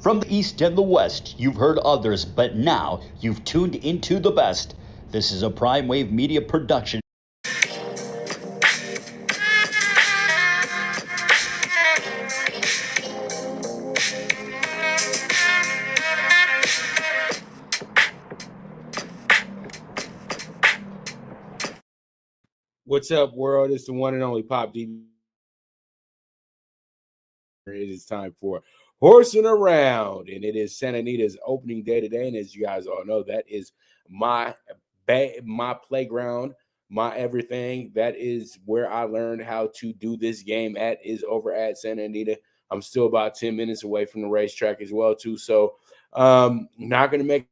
From the East and the West, you've heard others, but now you've tuned into the best. This is a Prime Wave Media production. What's up, world? It's the one and only Pop D. It is time for Horsing Around, and it is Santa Anita's opening day today. And as you guys all know, that is my playground, my everything. That is where I learned how to do this game is over at Santa Anita. I'm still about 10 minutes away from the racetrack as well, too. So not going to make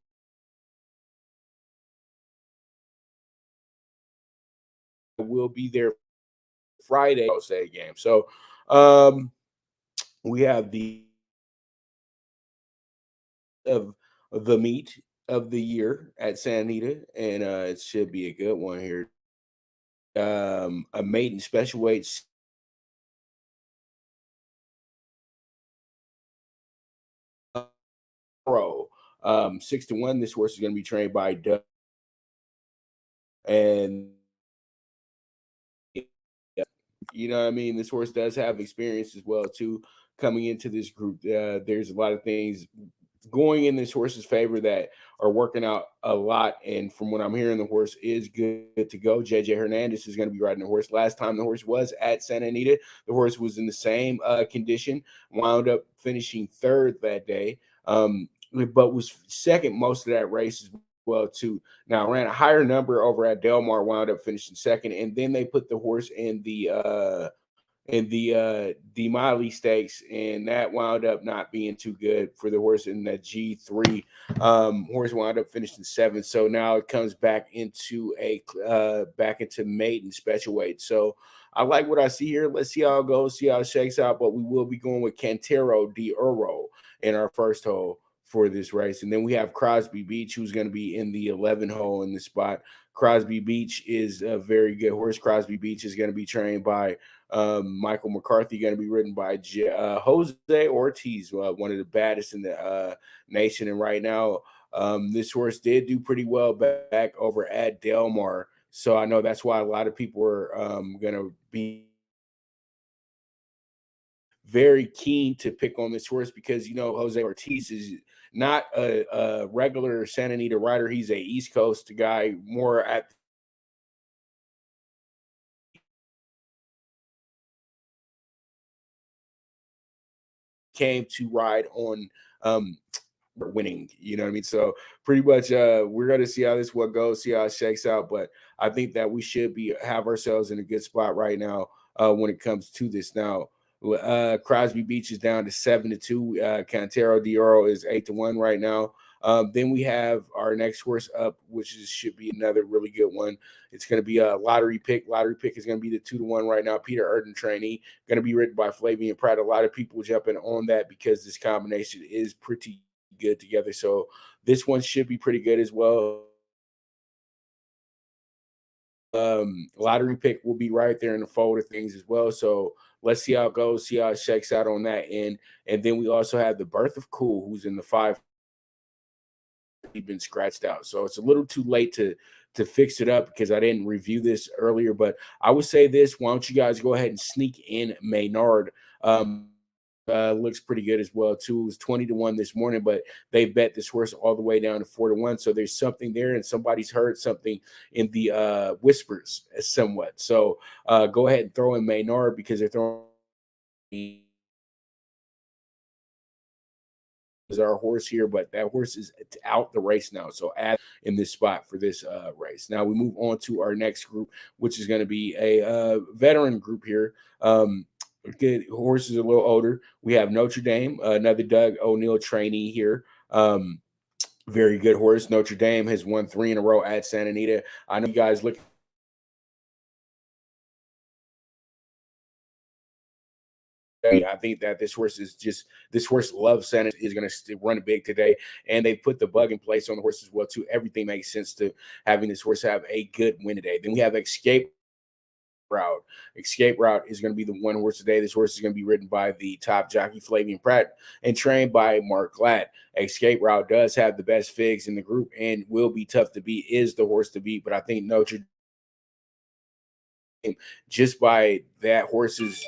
will be there Friday, I'll say game. So we have of the meet of the year at San Anita, and it should be a good one here. A maiden special weights Pharaoh, 6-1. This horse is going to be trained by Duel, and you know what I mean. This horse does have experience as well too. Coming into this group, there's a lot of things going in this horse's favor that are working out a lot. And from what I'm hearing, the horse is good to go. JJ Hernandez is going to be riding the horse. Last time the horse was at Santa Anita, the horse was in the same condition, wound up finishing third that day, but was second most of that race as well too. Now ran a higher number over at Del Mar, wound up finishing second, and then they put the horse in the Miley Stakes, and that wound up not being too good for the horse in that G3. Horse wound up finishing seventh, so now it comes back into maiden special weight. So I like what I see here. Let's see how it goes, see how it shakes out. But we will be going with Cantero de Oro in our first hole for this race, and then we have Crosby Beach, who's going to be in the 11 hole in this spot. Crosby Beach is a very good horse. Crosby Beach is going to be trained by Michael McCarthy, going to be ridden by Jose Ortiz, one of the baddest in the nation. And right now, this horse did do pretty well back over at Del Mar. So I know that's why a lot of people are going to be very keen to pick on this horse because, you know, Jose Ortiz is not a regular Santa Anita rider. He's a East Coast guy, more at came to ride on winning, you know what I mean? So pretty much we're going to see how this one goes, see how it shakes out. But I think that we should have ourselves in a good spot right now when it comes to this. Now Crosby Beach is down to 7-2. Cantero de Oro is 8-1 right now. Then we have our next horse up, which should be another really good one. It's going to be a lottery pick. Lottery pick is going to be the 2-1 right now. Peter Erden trainee, going to be ridden by Flavian Pratt. A lot of people jumping on that because this combination is pretty good together. So this one should be pretty good as well. Lottery pick will be right there in the fold of things as well. So let's see how it goes, see how it shakes out on that end. And then we also have the Birth of Cool, who's in the 5. He's been scratched out. So it's a little too late to fix it up because I didn't review this earlier. But I would say this, why don't you guys go ahead and sneak in Maynard? Looks pretty good as well too. It was 20-1 this morning, but they bet this horse all the way down to 4-1. So there's something there, and somebody's heard something in the whispers somewhat. So go ahead and throw in Maynard because they're throwing is our horse here, but that horse is out the race now. So add in this spot for this race. Now we move on to our next group, which is going to be a veteran group here. Good horses a little older. We have Notre Dame, another Doug O'Neill trainee here. Very good horse. Notre Dame has won 3 in a row at Santa Anita. I know you guys look. I think that this horse loves Santa, is going to run big today, and they put the bug in place on the horse as well too. Everything makes sense to having this horse have a good win today. Then we have Escape Route. Escape Route is going to be the one horse today. This horse is going to be ridden by the top jockey Flavian Pratt and trained by Mark Glatt. Escape Route does have the best figs in the group and will be tough to beat, is the horse to beat, but I think Notre just by that horse's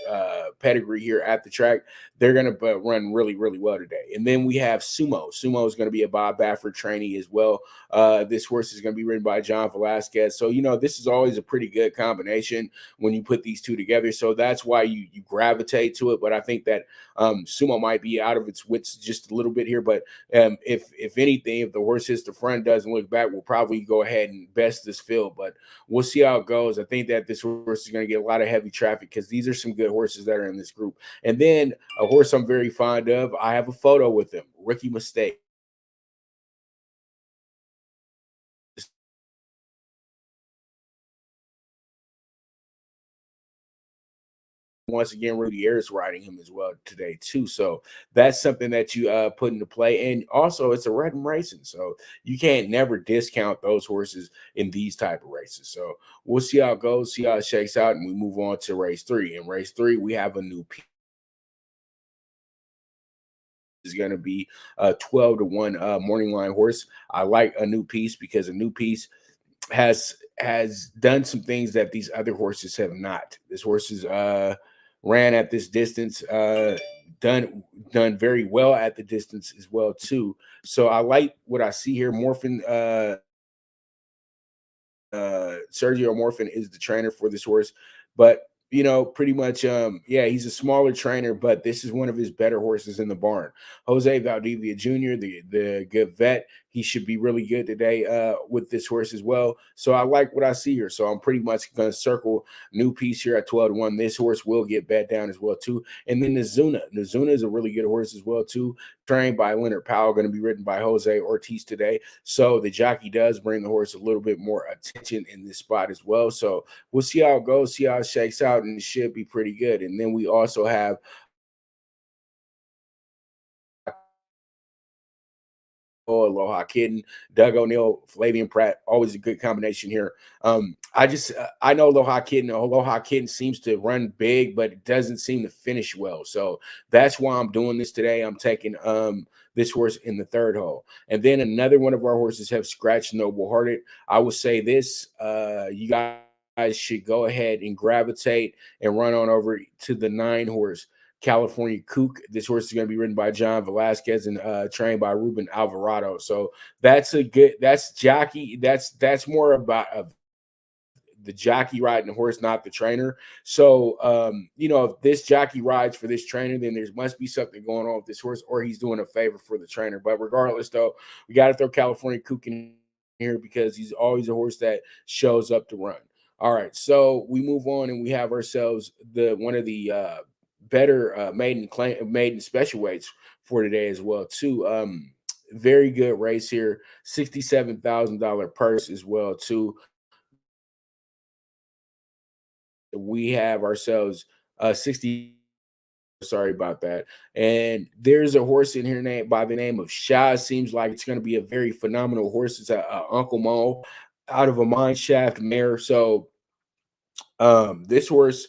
pedigree here at the track, they're going to run really, really well today. And then we have Sumo. Sumo is going to be a Bob Baffert trainee as well. This horse is going to be ridden by John Velasquez. So, this is always a pretty good combination when you put these two together. So that's why you gravitate to it. But I think that Sumo might be out of its wits just a little bit here. But if anything, if the horse hits the front, doesn't look back, we'll probably go ahead and best this field. But we'll see how it goes. I think that this horse is going to get a lot of heavy traffic because these are some good horses that are in this group. And then a horse I'm very fond of, I have a photo with him, Rookie Mistake. Once again, Rudy Ayers riding him as well today too. So that's something that you put into play. And also it's a red racing. So you can't never discount those horses in these type of races. So we'll see how it goes, see how it shakes out, and we move on to race 3. In race 3, we have a new piece. Is going to be a 12-1 morning line horse. I like a new piece because a new piece has done some things that these other horses have not. This horse is ran at this distance, done very well at the distance as well too. So I like what I see here. Sergio Morfin is the trainer for this horse, but pretty much yeah, he's a smaller trainer, but this is one of his better horses in the barn. Jose Valdivia Jr., the good vet, he should be really good today with this horse as well. So I like what I see here. So I'm pretty much going to circle new piece here at 12-1. This horse will get bet down as well too. And then Nazuna is a really good horse as well too, trained by Leonard Powell, going to be ridden by Jose Ortiz today. So the jockey does bring the horse a little bit more attention in this spot as well. So we'll see how it goes, see how it shakes out, and it should be pretty good. And then we also have Aloha Kitten, Doug O'Neill, Flavian Pratt, always a good combination here. I know Aloha Kitten seems to run big, but it doesn't seem to finish well. So that's why I'm doing this today. I'm taking this horse in the third hole. And then another one of our horses have scratched Noble Hearted. I would say this, you guys should go ahead and gravitate and run on over to the 9 horse California Kook. This horse is going to be ridden by John Velasquez and trained by Ruben Alvarado. So that's jockey. That's more about the jockey riding the horse, not the trainer. So, if this jockey rides for this trainer, then there must be something going on with this horse, or he's doing a favor for the trainer. But regardless, though, we got to throw California Kook in here because he's always a horse that shows up to run. All right, so we move on and we have ourselves one of the better maiden special weights for today as well too. Very good race here, $67,000 purse as well too. We have ourselves 60. Sorry about that. And there's a horse in here named by the name of Shah. Seems like it's going to be a very phenomenal horse. It's a Uncle Mo out of a mine shaft mare. So this horse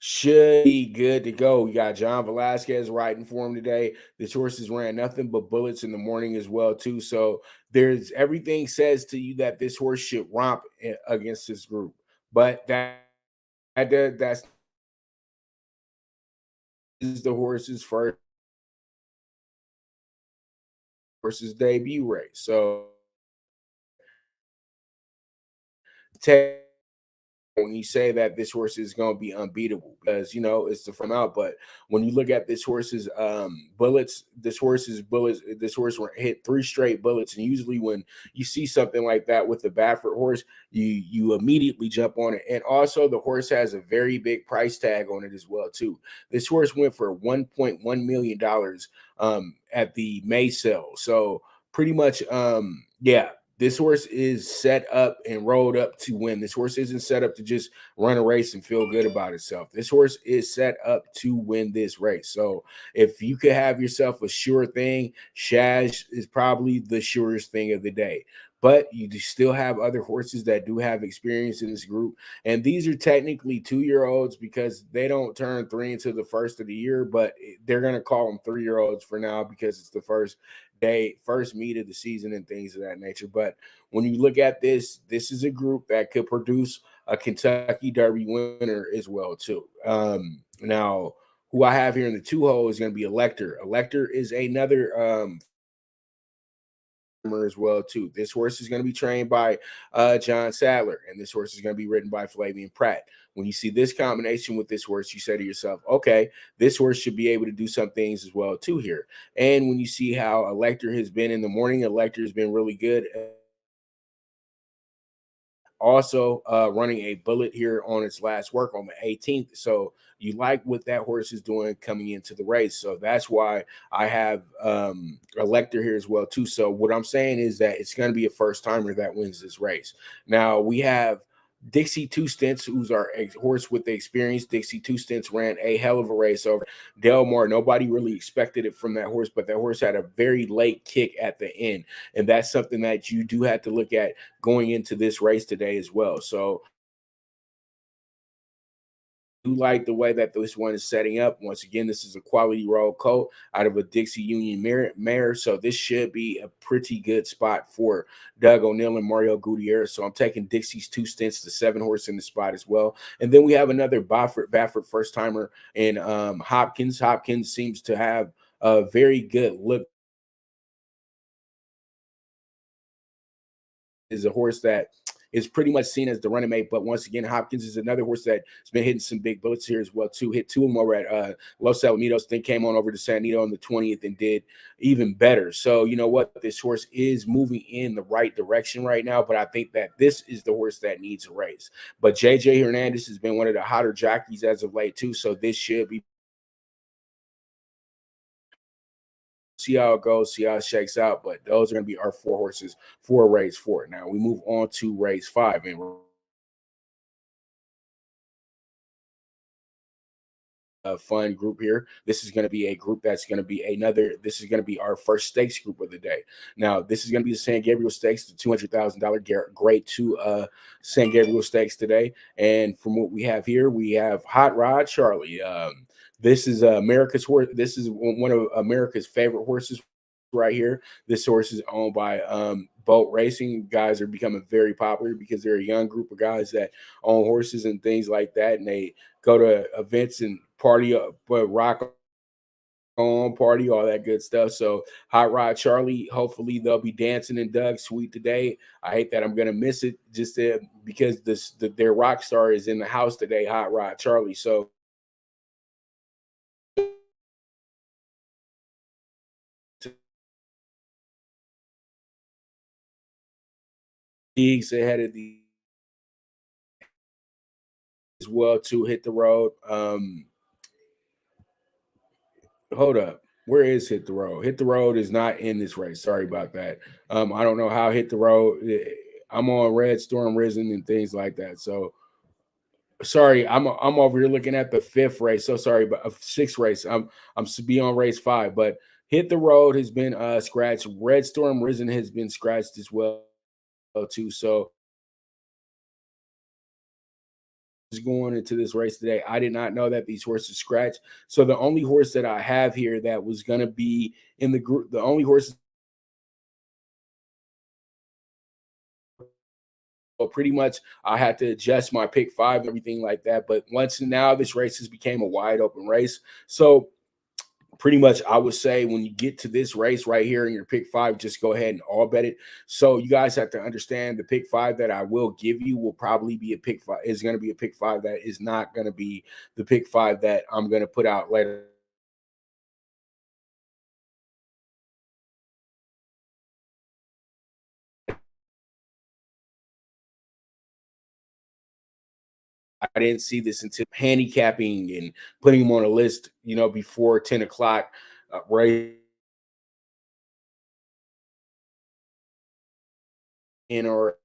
should be good to go. We got John Velasquez riding for him today. This horse has ran nothing but bullets in the morning as well too. So there's everything says to you that this horse should romp against this group. But that's is the horse's first horse's debut race. So when you say that this horse is going to be unbeatable because it's the from out, but when you look at this horse's bullets, this horse hit 3 straight bullets, and usually when you see something like that with the Baffert horse, you immediately jump on it. And also the horse has a very big price tag on it as well too. This horse went for $1.1 million at the May sale. So pretty much yeah, this horse is set up and rolled up to win. This horse isn't set up to just run a race and feel good about itself. This horse is set up to win this race. So if you could have yourself a sure thing, Shaz is probably the surest thing of the day. but you do still have other horses that do have experience in this group. And these are technically 2-year olds because they don't turn 3 until the first of the year, but they're going to call them 3-year olds for now because it's the first day, first meet of the season and things of that nature. But when you look at this is a group that could produce a Kentucky Derby winner as well too. Now, who I have here in the 2 hole is going to be Elector. Elector is another as well too. This horse is going to be trained by John Sadler, and this horse is going to be ridden by Flavian Pratt. When you see this combination with this horse, you say to yourself, okay, this horse should be able to do some things as well too here. And when you see how Elector has been in the morning, Elector has been really good. Also running a bullet here on its last work on the 18th. So you like what that horse is doing coming into the race. So that's why I have Elector here as well too. So what I'm saying is that it's going to be a first timer that wins this race. Now we have Dixie Two Stints, who's our horse with the experience. Dixie Two Stints ran a hell of a race over Delmar. Nobody really expected it from that horse, but that horse had a very late kick at the end. And that's something that you do have to look at going into this race today as well. So do like the way that this one is setting up. Once again, this is a quality roll coat out of a Dixie Union mare. So this should be a pretty good spot for Doug O'Neill and Mario Gutierrez. So I'm taking Dixie's Two Stints, the 7 horse in the spot as well. And then we have another Baffert first timer in Hopkins. Hopkins seems to have a very good look. Is a horse that is pretty much seen as the running mate. But once again, Hopkins is another horse that's been hitting some big bullets here as well, too. Hit 2 of them over at Los Alamitos, then came on over to San Anita on the 20th and did even better. So, you know what? This horse is moving in the right direction right now, but I think that this is the horse that needs a race. But JJ Hernandez has been one of the hotter jockeys as of late, too. So this should be see how it goes, see how it shakes out. But those are going to be our 4 horses for race 4. Now we move on to race 5, and a fun group here. This is going to be a group that's going to be this is going to be our first stakes group of the day. Now, this is going to be the San Gabriel Stakes, the $200,000 grade 2 San Gabriel Stakes today. And from what we have here, we have Hot Rod Charlie. This is America's horse. This is one of America's favorite horses right here. This horse is owned by Boat Racing. Guys are becoming very popular because they're a young group of guys that own horses and things like that, and they go to events and party up, but rock on party, all that good stuff. So Hot Rod Charlie, hopefully they'll be dancing in Doug's suite today. I hate that I'm gonna miss it just because their rock star is in the house today, Hot Rod Charlie. So he's ahead of the as well to hit the road. Hold up. Where is Hit the Road? Hit the Road is not in this race. Sorry about that. I don't know how Hit the Road. I'm on Red Storm Risen and things like that. So sorry, I'm over here looking at the 5th race. So sorry, but 6th race. I'm to be on race 5, but Hit the Road has been scratched. Red Storm Risen has been scratched as well too. So going into this race today. I did not know that these horses scratch. So the only horse that I have here that was going to be in the group, the only horse, well, pretty much I had to adjust my pick 5 and everything like that. But once now this race has became a wide open race. So pretty much I would say when you get to this race right here in your pick 5, just go ahead and all bet it. So you guys have to understand the pick 5 that I will give you will probably be a pick 5 is going to be a pick 5 that is not going to be the pick 5 that I'm going to put out later. I didn't see this until handicapping and putting them on a list, before 10 o'clock, right in or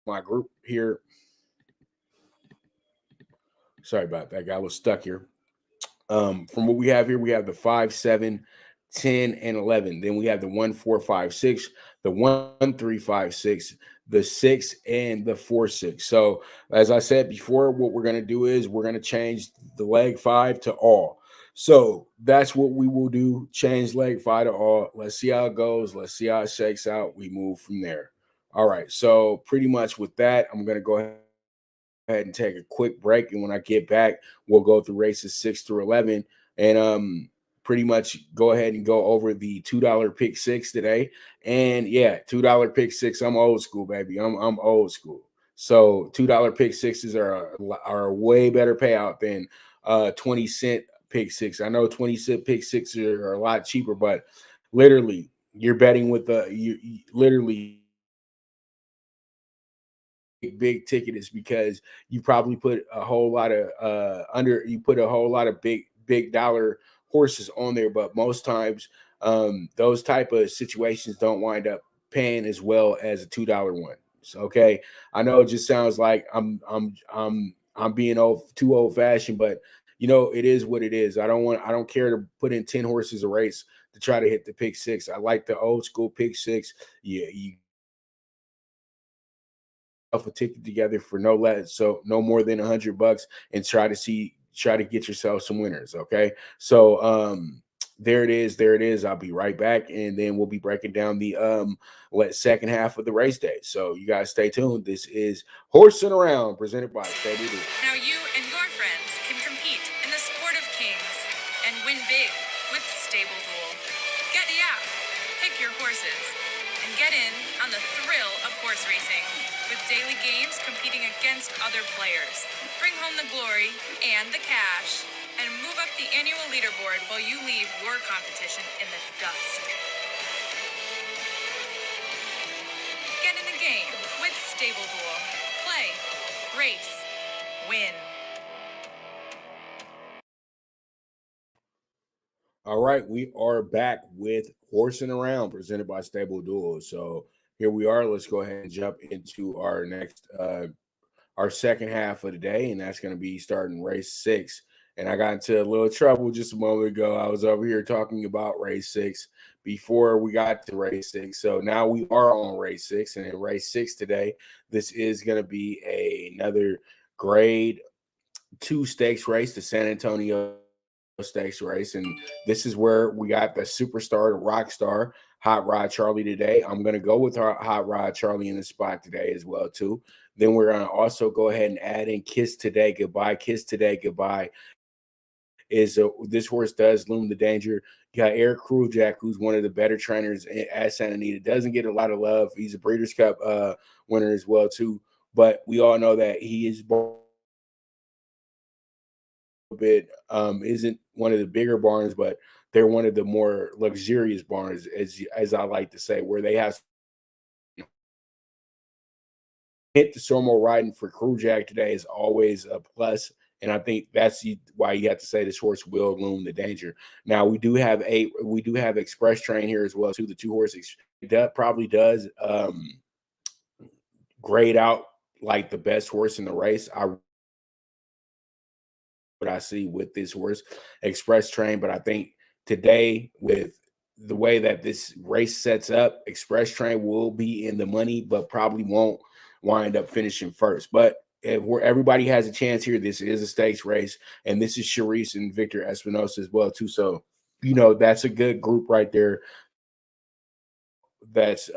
my group here. Sorry about that. Got a little stuck here. From what we have here, we have the 5, 7, 10, and 11. Then we have the 1, 4, 5, 6, the 1, 3, 5, 6, the 6, and the 4, 6. So, as I said before, what we're going to do is we're going to change the leg 5 to all. So, that's what we will do. Change leg 5 to all. Let's see how it goes. Let's see how it shakes out. We move from there. All right. So, pretty much with that, I'm going to go ahead and take a quick break. And when I get back, we'll go through races 6 through 11 and pretty much go ahead and go over the $2 pick six today. And yeah, $2 pick six. I'm old school, baby. I'm old school. So $2 pick sixes are a way better payout than 20-cent pick six. I know 20-cent pick sixes are a lot cheaper, but literally you're betting with you literally big ticket is because you probably put a whole lot of you put a whole lot of big dollar horses on there, but most times those type of situations don't wind up paying as well as a $2 one. So, okay, I know it just sounds like I'm being too old fashioned, but it is what it is. I don't care to put in 10 horses a race to try to hit the pick six. I like the old school pick six. Yeah, you a ticket together for no more than $100 and try to get yourself some winners. Okay, so there it is. I'll be right back, and then we'll be breaking down the second half of the race day. So you guys stay tuned. This is Horsin' Around, presented by Stable Duel. Now you and your friends can compete in the sport of kings and win big with Stable Duel. Get the app, pick your horses, and get in on the thrill of horse racing with daily games competing against other players. Bring home the glory and the cash, and move up the annual leaderboard while you leave your competition in the dust. Get in the game with Stable Duel. Play, race, win. All right, we are back with Horsing Around, presented by Stable Duel. So here we are. Let's go ahead and jump into our next, our second half of the day, and that's going to be starting race 6. And I got into a little trouble just a moment ago. I was over here talking about race 6 before we got to race 6. So now we are on race 6, and in race 6 today, this is going to be another grade 2 stakes race, the San Antonio stakes race, and this is where we got the superstar, the rock star, Hot Rod Charlie today. I'm going to go with our Hot Rod Charlie in the spot today as well too. Then we're going to also go ahead and add in Kiss Today Goodbye. Kiss Today Goodbye is this horse does loom the danger. You got Eric Krujak, who's one of the better trainers at San Anita. Doesn't get a lot of love. He's a Breeders' Cup winner as well too, but we all know that he is bit isn't one of the bigger barns, but they're one of the more luxurious barns, as I like to say, where they have hit the Sormo riding for Krujak today is always a plus. And I think that's why you have to say this horse will loom the danger. Now we do have Express Train here as well too. The two horses that probably does grade out like the best horse in the race. What I see with this horse, Express Train. But I think today, with the way that this race sets up, Express Train will be in the money, but probably won't wind up finishing first. But everybody has a chance here. This is a stakes race, and this is Charisse and Victor Espinosa as well too. So that's a good group right there. That's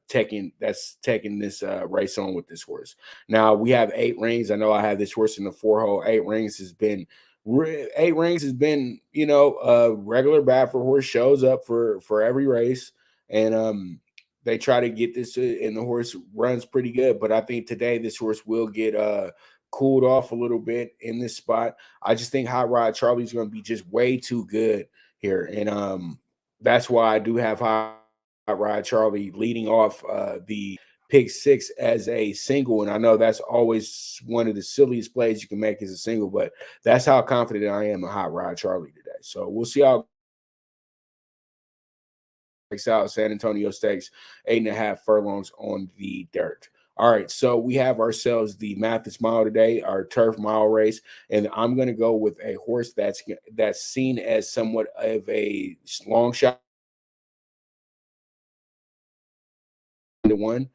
taking this race on with this horse. Now we have 8 rings. I know I have this horse in the 4-hole. 8 rings has been a regular Baffer horse, shows up for every race, and they try to get this and the horse runs pretty good. But I think today this horse will get cooled off a little bit in this spot. I just think Hot Rod Charlie's going to be just way too good here, and that's why I do have Hot Rod Charlie leading off the pick 6 as a single. And I know that's always one of the silliest plays you can make as a single, but that's how confident I am in Hot Rod Charlie today. So we'll see how it out. San Antonio Stakes, 8.5 furlongs on the dirt. All right, so we have ourselves the Mathis Mile today, our turf mile race, and I'm going to go with a horse that's seen as somewhat of a long shot to one.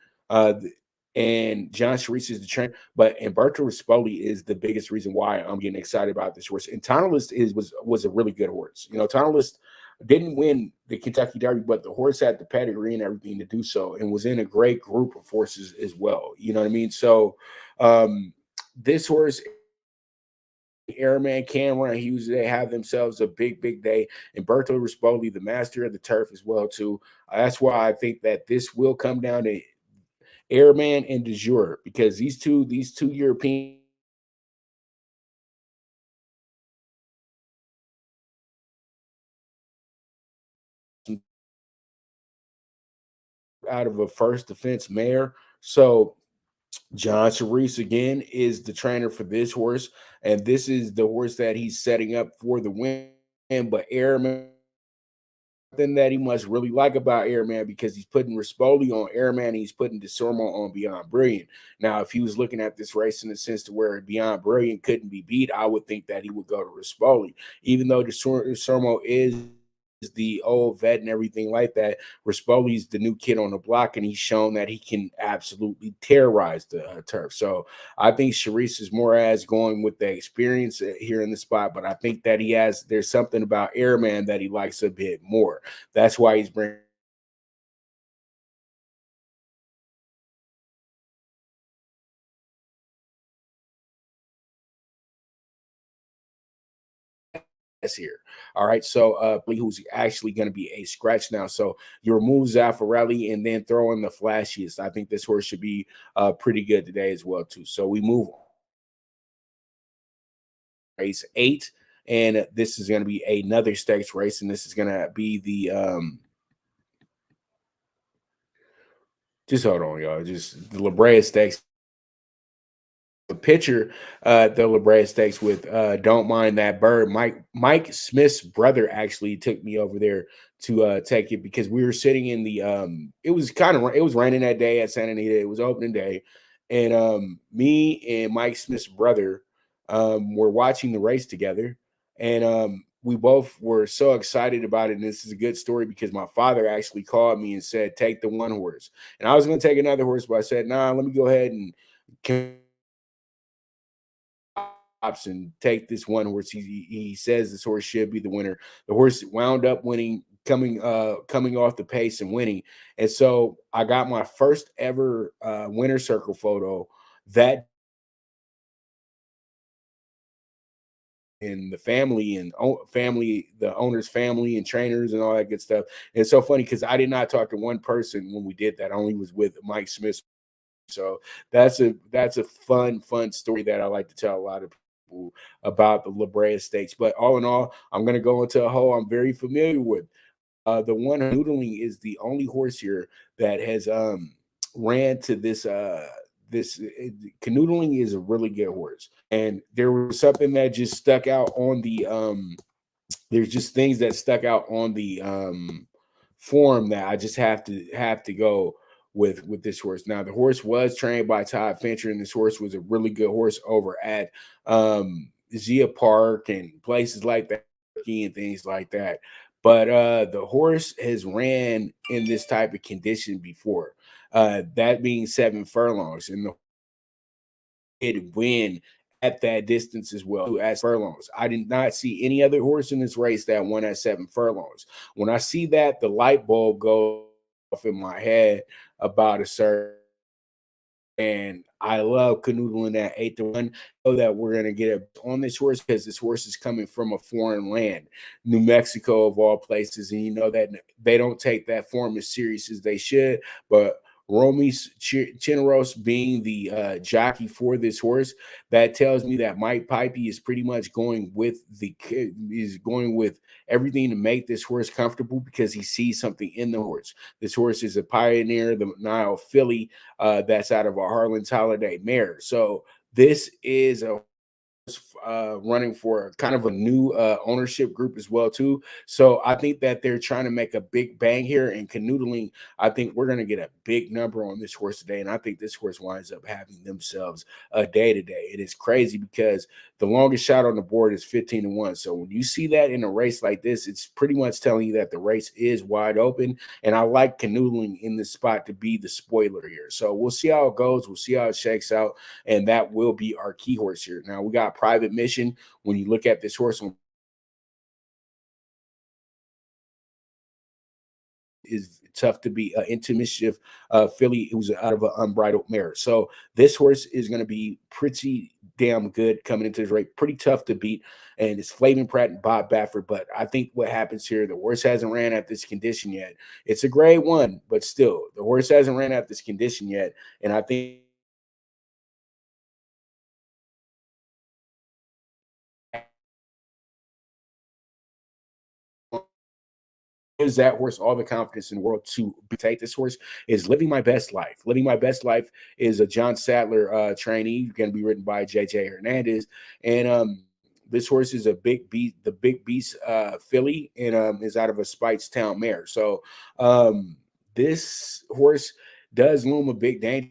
And John Sharice is the trainer, but Umberto Rispoli is the biggest reason why I'm getting excited about this horse. And Tunnelist was a really good horse. You know, Tunnelist didn't win the Kentucky Derby, but the horse had the pedigree and everything to do so, and was in a great group of horses as well. You know what I mean? So this horse, Airman Cameron Hughes, they have themselves a big day. And Berto Rispoli, the master of the turf, as well too. That's why I think that this will come down to Airman and De Jure, because these two European out of a first defense mare. So John Sharice again is the trainer for this horse, and this is the horse that he's setting up for the win. But Airman, thing that he must really like about Airman, because he's putting Rispoli on Airman, and he's putting DeSormo on Beyond Brilliant. Now, if he was looking at this race in the sense to where Beyond Brilliant couldn't be beat, I would think that he would go to Rispoli, even though DeSormo is the old vet and everything like that. Rispoli's the new kid on the block, and he's shown that he can absolutely terrorize the turf. So I think Sharice is more as going with the experience here in the spot, but I think that there's something about Airman that he likes a bit more. That's why he's bringing us here. All right. So who's actually going to be a scratch now. So you remove Zaffarelli and then throw in the flashiest. I think this horse should be pretty good today as well, too. So we move on. Race 8. And this is going to be another stakes race, and this is going to be the just hold on, y'all. Just the La Brea Stakes. The pitcher, the La Brea Stakes with Don't Mind That Bird. Mike Smith's brother actually took me over there to take it, because we were sitting in the it was raining that day at San Anita. It was opening day, and me and Mike Smith's brother were watching the race together, and we both were so excited about it. And this is a good story, because my father actually called me and said, take the one horse. And I was going to take another horse, but I said, nah, let me go ahead and option, take this one horse. He says this horse should be the winner. The horse wound up winning, coming off the pace and winning. And so I got my first ever winner circle photo that in the family and family, the owner's family and trainers and all that good stuff. And it's so funny, because I did not talk to one person when we did that. I only was with Mike Smith. So that's a fun story that I like to tell a lot of people about the La Brea Stakes. But all in all, I'm going to go into a hole I'm very familiar with. The one Noodling is the only horse here that has ran to this Canoodling is a really good horse, and there was something that just stuck out on the there's just things that stuck out on the form that I just have to go with this horse. Now, the horse was trained by Todd Fincher, and this horse was a really good horse over at Zia Park and places like that and things like that. But the horse has ran in this type of condition before. That being 7 furlongs, and the did win at that distance as well as furlongs. I did not see any other horse in this race that won at 7 furlongs. When I see that, the light bulb goes off in my head about a certain, and I love canoodling at 8 to 1. Know that we're gonna get it on this horse, because this horse is coming from a foreign land, New Mexico of all places, and you know that they don't take that form as serious as they should. But Romy Chineros being the jockey for this horse, that tells me that Mike Pipey is pretty much going with everything to make this horse comfortable, because he sees something in the horse. This horse is a Pioneer, the Nile filly, that's out of a Harlan's Holiday mare. So this is a running for kind of a new ownership group as well too. So I think that they're trying to make a big bang here and canoodling. I think we're going to get a big number on this horse today, and I think this horse winds up having themselves a day today. It is crazy because the longest shot on the board is 15-1. So when you see that in a race like this, it's pretty much telling you that the race is wide open. And I like canoodling in this spot to be the spoiler here. So we'll see how it goes. We'll see how it shakes out. And that will be our key horse here. Now we got Private Mission. When you look at this horse on is tough to be into mischief filly who's out of an unbridled mare. So this horse is going to be pretty damn good coming into this race. Pretty tough to beat. And it's Flavin Pratt and Bob Baffert. But I think what happens here, the horse hasn't ran at this condition yet. It's a grade one, but still, the horse hasn't ran at this condition yet. And I think gives that horse all the confidence in the world to take this horse is Living My Best Life. Living My Best Life is a John Sadler trainee, going to be written by J.J. Hernandez. And this horse is a big beast, the big beast filly, and is out of a Speightstown mare. So this horse does loom a big danger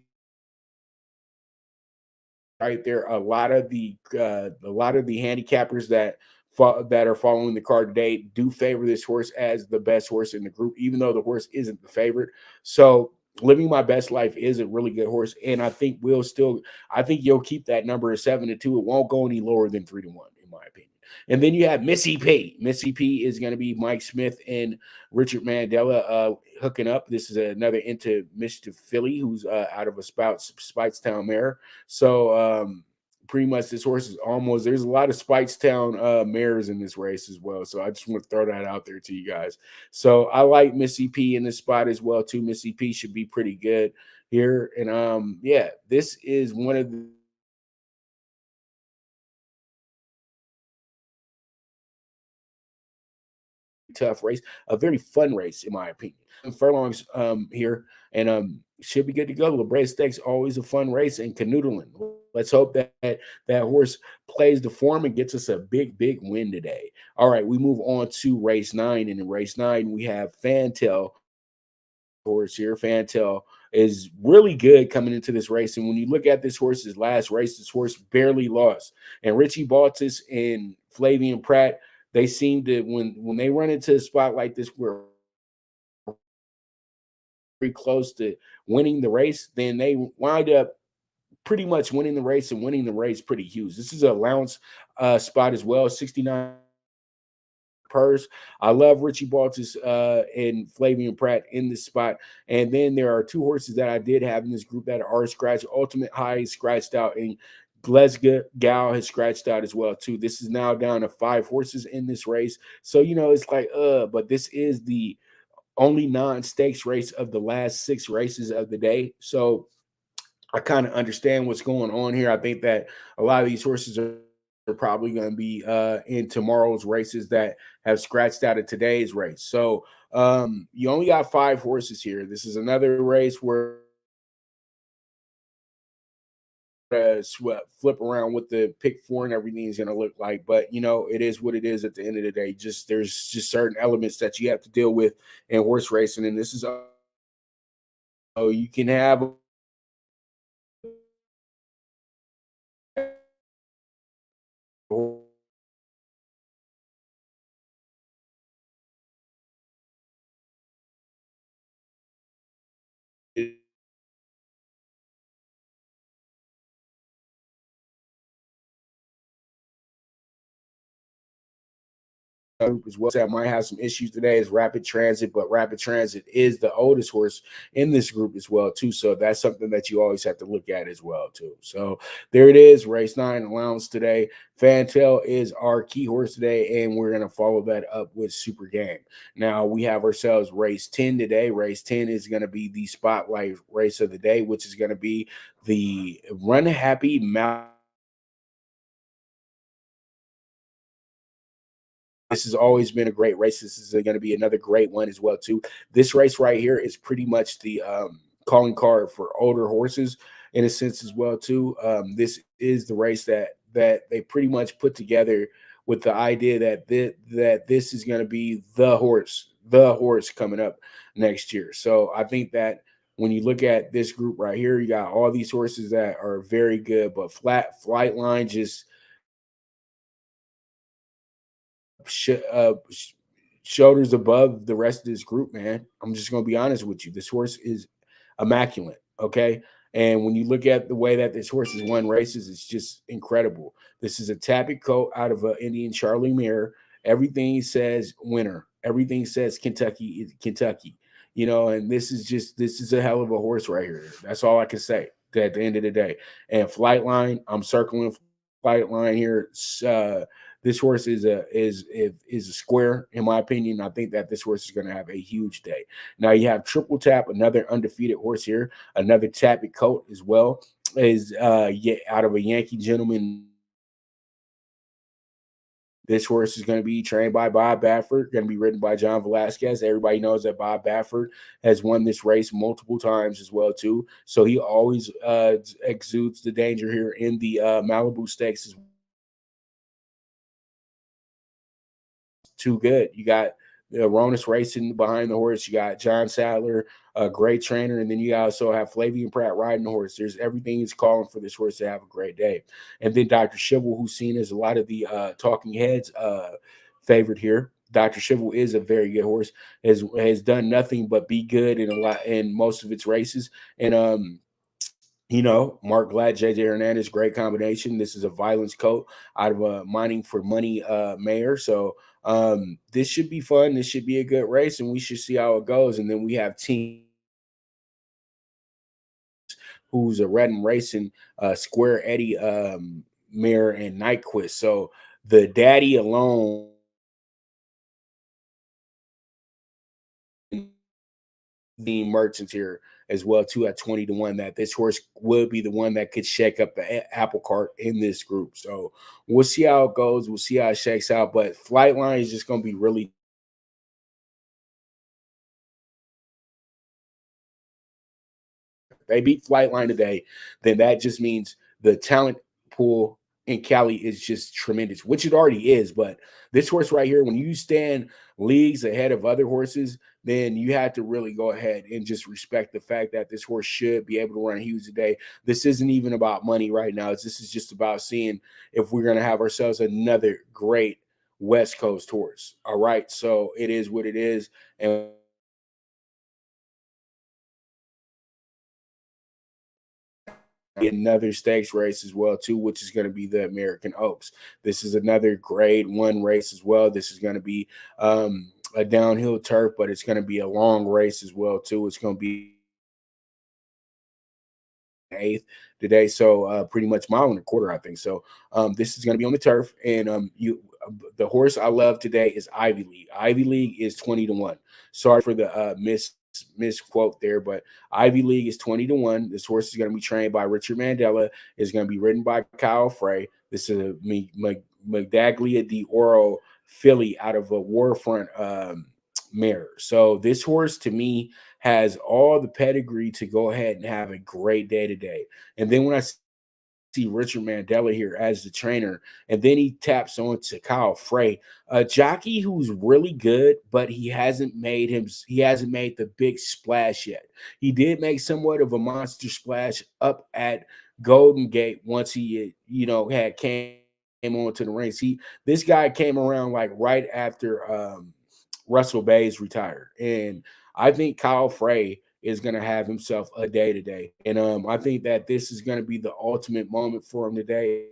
right there. A lot of the handicappers that are following the card today do favor this horse as the best horse in the group, even though the horse isn't the favorite. So Living My Best Life is a really good horse, and I think you'll keep that number of 7-2. It won't go any lower than 3-1, in my opinion. And then you have Missy P. Missy P is going to be Mike Smith and Richard Mandela hooking up. This is another into Mischief filly who's out of a Speightstown mare. So pretty much this horse is almost, there's a lot of Speightstown mares in this race as well. So I just want to throw that out there to you guys. So I like Missy P in this spot as well too. Missy P should be pretty good here. And yeah, this is one of the tough race, a very fun race in my opinion. Furlongs here, and should be good to go. La Brea Stakes always a fun race, and canoodling. Let's hope that horse plays the form and gets us a big win today. All right, we move on to race 9, and in race 9 we have Fantail horse here. Fantail is really good coming into this race, and when you look at this horse's last race, this horse barely lost. And Richie Baltus and Flavian Pratt, they seem to when they run into a spot like this, we're very close to winning the race, then they wind up pretty much winning the race and winning the race pretty huge. This is an allowance spot as well, 69 purse. I love Richie Baltus and Flavian Pratt in this spot. And then there are 2 horses that I did have in this group that are scratched. Ultimate High is scratched out, and Glasgow Gal has scratched out as well too. This is now down to 5 horses in this race. So it's like but this is the only non-stakes race of the last 6 races of the day. So I kind of understand what's going on here. I think that a lot of these horses are probably going to be in tomorrow's races that have scratched out of today's race. So you only got 5 horses here. This is another race where flip around what the pick 4 and everything is going to look like, but it is what it is at the end of the day. There's just certain elements that you have to deal with in horse racing, and this is you can have as well that might have some issues today is Rapid Transit, but Rapid Transit is the oldest horse in this group as well too, so that's something that you always have to look at as well too. So there it is, race 9 allowance today. Fantail is our key horse today, and we're going to follow that up with Super Game. Now we have ourselves race 10 today. Race 10 is going to be the spotlight race of the day, which is going to be the Run Happy Mount. This has always been a great race. This is going to be another great one as well too. This race right here is pretty much the calling card for older horses in a sense as well too. This is the race that that they pretty much put together with the idea that this is going to be the horse coming up next year. So I think that when you look at this group right here, you got all these horses that are very good, but flight line just sh- uh, sh- shoulders above the rest of this group, man. I'm just going to be honest with you. This horse is immaculate. Okay. And when you look at the way that this horse has won races, it's just incredible. This is a tappet coat out of Indian Charlie Mirror. Everything says winner. Everything says Kentucky is Kentucky. And this is a hell of a horse right here. That's all I can say at the end of the day. And flight line, I'm circling flight line here. This horse is a square, in my opinion. I think that this horse is going to have a huge day. Now you have Triple Tap, another undefeated horse here, another tappet coat as well, is out of a Yankee Gentleman. This horse is going to be trained by Bob Baffert, going to be ridden by John Velasquez. Everybody knows that Bob Baffert has won this race multiple times as well too. So he always exudes the danger here in the Malibu Stakes as well. Too good. You got Ronus racing behind the horse. You got John Sadler, a great trainer, and then you also have Flavian Pratt riding the horse. There's everything is calling for this horse to have a great day. And then Dr. Shivel, who's seen as a lot of the talking heads favorite here. Dr. Shivel is a very good horse. Has done nothing but be good in most of its races. And Mark Glad, JJ Hernandez, great combination. This is a violence coat out of a Mining for Money mayor. So this should be fun. This should be a good race, and we should see how it goes. And then we have Team, who's a Red and Racing Square Eddie mare and Nyquist. So the daddy alone the merchants here as well too at 20-1 that this horse will be the one that could shake up the apple cart in this group. So we'll see how it goes. We'll see how it shakes out. But Flightline is just going to be really. They beat Flightline today, then that just means the talent pool in Cali is just tremendous, which it already is. But this horse right here, when you stand leagues ahead of other horses, then you have to really go ahead and just respect the fact that this horse should be able to run huge today. This isn't even about money right now. This is just about seeing if we're going to have ourselves another great West Coast horse. All right. So it is what it is. And another stakes race as well too, which is going to be the American Oaks. This is another grade 1 race as well. This is going to be a downhill turf, but it's going to be a long race as well too. It's going to be 8th today, so pretty much mile and a quarter, I think. So this is going to be on the turf, and the horse I love today is Ivy League. Ivy League is 20-1. Sorry for the misquote there, but Ivy League is 20-1. This horse is going to be trained by Richard Mandela. Is going to be ridden by Kyle Frey. This is a Medaglia di Oro filly out of a Warfront mare. So this horse to me has all the pedigree to go ahead and have a great day today. And then when I see Richard Mandela here as the trainer, and then he taps on to Kyle Frey, a jockey who's really good, but he hasn't made the big splash yet. He did make somewhat of a monster splash up at Golden Gate once he had came onto the ranks. This guy came around like right after Russell Bayes retired, and I think Kyle Frey is going to have himself a day today. And I think that this is going to be the ultimate moment for him today.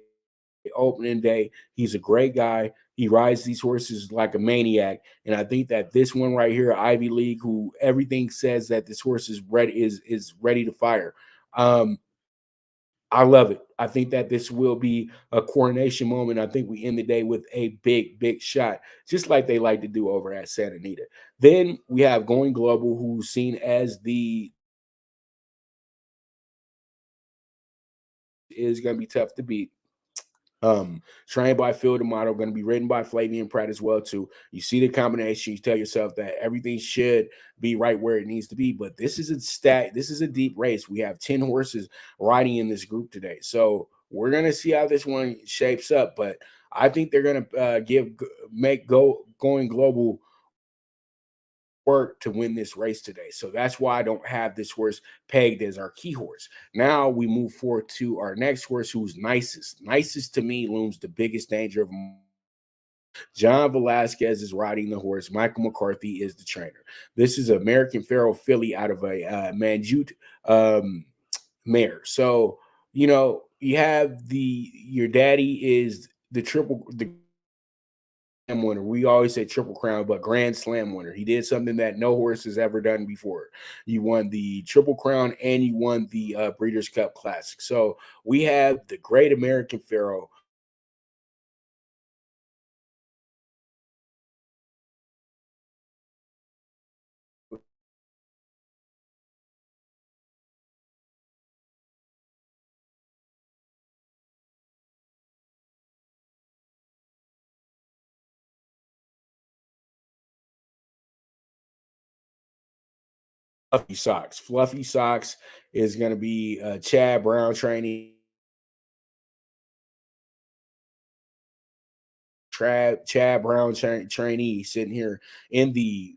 Opening day. He's a great guy. He rides these horses like a maniac. And I think that this one right here, Ivy League, who everything says that this horse is ready to fire. I love it. I think that this will be a coronation moment. I think we end the day with a big, big shot, just like they like to do over at San Anita. Then we have Going Global, who's seen as is going to be tough to beat. Trained by Phil D'Amato, going to be written by Flavian Pratt as well too. You see the combination, you tell yourself that everything should be right where it needs to be. But this is a deep race. We have 10 horses riding in this group today. So we're gonna see how this one shapes up. But I think they're gonna make going global work to win this race today. So that's why I don't have this horse pegged as our key horse. Now we move forward to our next horse, who's nicest. Nicest to me looms the biggest danger of John Velasquez is riding the horse. Michael McCarthy is the trainer. This is American Pharaoh filly out of a Manjute mare. So, you have your daddy is the Slam winner. We always say triple crown, but Grand Slam winner. He did something that no horse has ever done before. You won the Triple Crown and you won the Breeders' Cup Classic. So we have the Great American Pharaoh. Fluffy Socks. Fluffy Socks is going to be Chad Brown training. Chad Brown trainee sitting here in the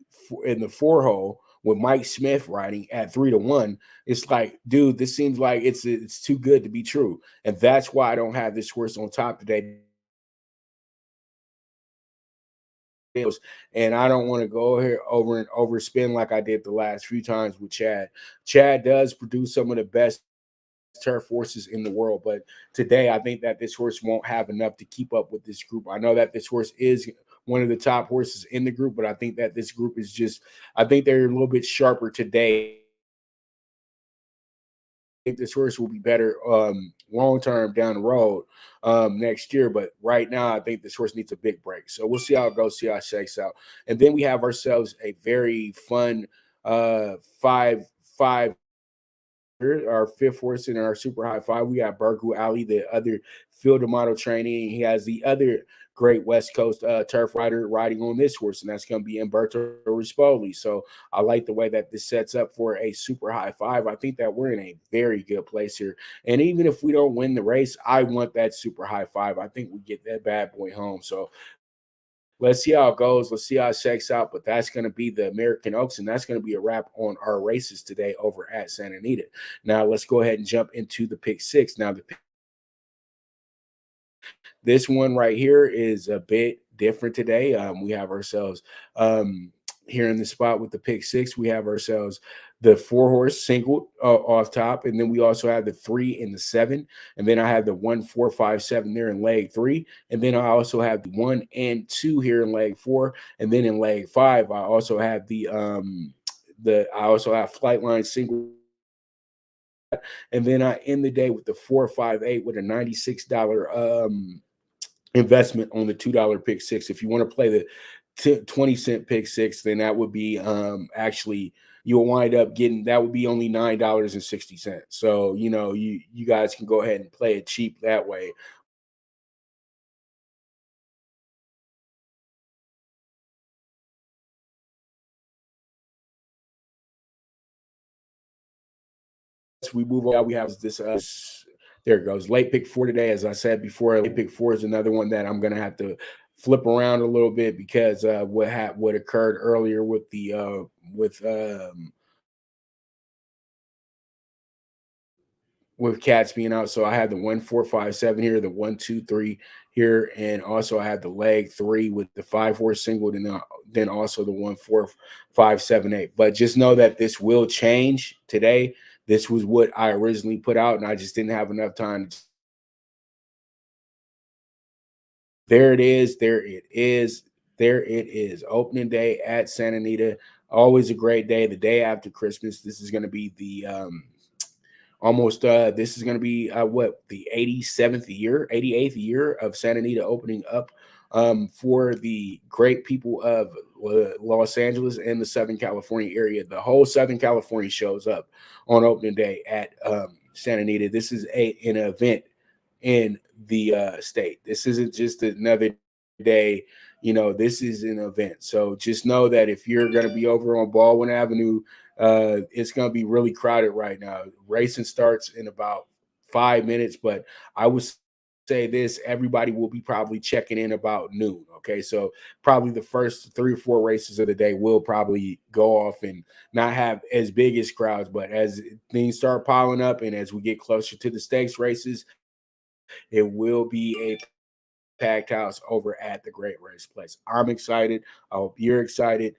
four hole with Mike Smith riding at 3-1. It's like, dude, this seems like it's too good to be true, and that's why I don't have this horse on top today. And I don't want to go here over and overspin like I did the last few times with Chad. Chad does produce some of the best turf horses in the world, but today I think that this horse won't have enough to keep up with this group. I know that this horse is one of the top horses in the group, but I think that this group is I think they're a little bit sharper today. I think this horse will be better long term down the road next year, but right now I think this horse needs a big break. So we'll see how it goes, see how it shakes out, and then we have ourselves a very fun five our fifth horse in our super high five. We got Burgu Ali, the other field model trainee. He has the other great West Coast turf rider riding on this horse, and that's going to be Umberto Rispoli. So I like the way that this sets up for a super high five. I think that we're in a very good place here. And even if we don't win the race, I want that super high five. I think we get that bad boy home. So let's see how it goes. Let's see how it shakes out. But that's going to be the American Oaks, and that's going to be a wrap on our races today over at Santa Anita. Now, let's go ahead and jump into the pick six. Now, this one right here is a bit different today. We have ourselves here in the spot with the pick six. We have ourselves the 4-horse single off top, and then we also have the 3 and the 7, and then I have the 1, 4, 5, 7 there in leg 3, and then I also have the 1 and 2 here in leg 4, and then in leg 5 I also have I also have Flightline single, and then I end the day with the 458 with a $96 investment on the $2 pick six. If you want to play the 20-cent pick six, then that would be actually you'll wind up getting that would be only $9.60. So you guys can go ahead and play it cheap that way. We move on. We have this. There it goes. Late pick 4 today. As I said before, late pick 4 is another one that I'm going to have to flip around a little bit because what occurred earlier with the with cats being out. So I had the 1, 4, 5, 7 here, the 1, 2, 3 here, and also I had the leg 3 with the 5-horse single, and then also the 1, 4, 5, 7, 8. But just know that this will change today. This was what I originally put out, and I just didn't have enough time. There it is. There it is. There it is. Opening day at Santa Anita. Always a great day. The day after Christmas. This is going to be the this is going to be what, the 88th year of Santa Anita opening up for the great people of Los Angeles and the Southern California area. The whole Southern California shows up on opening day at Santa Anita. This is an event in the state. This isn't just another day. This is an event. So just know that if you're going to be over on Baldwin Avenue, it's going to be really crowded right now. Racing starts in about 5 minutes, but I would say this, everybody will be probably checking in about noon. Okay, so probably the first 3 or 4 races of the day will probably go off and not have as big as crowds, but as things start piling up and as we get closer to the stakes races, it will be a packed house over at the Great Race Place. I'm excited. I hope you're excited.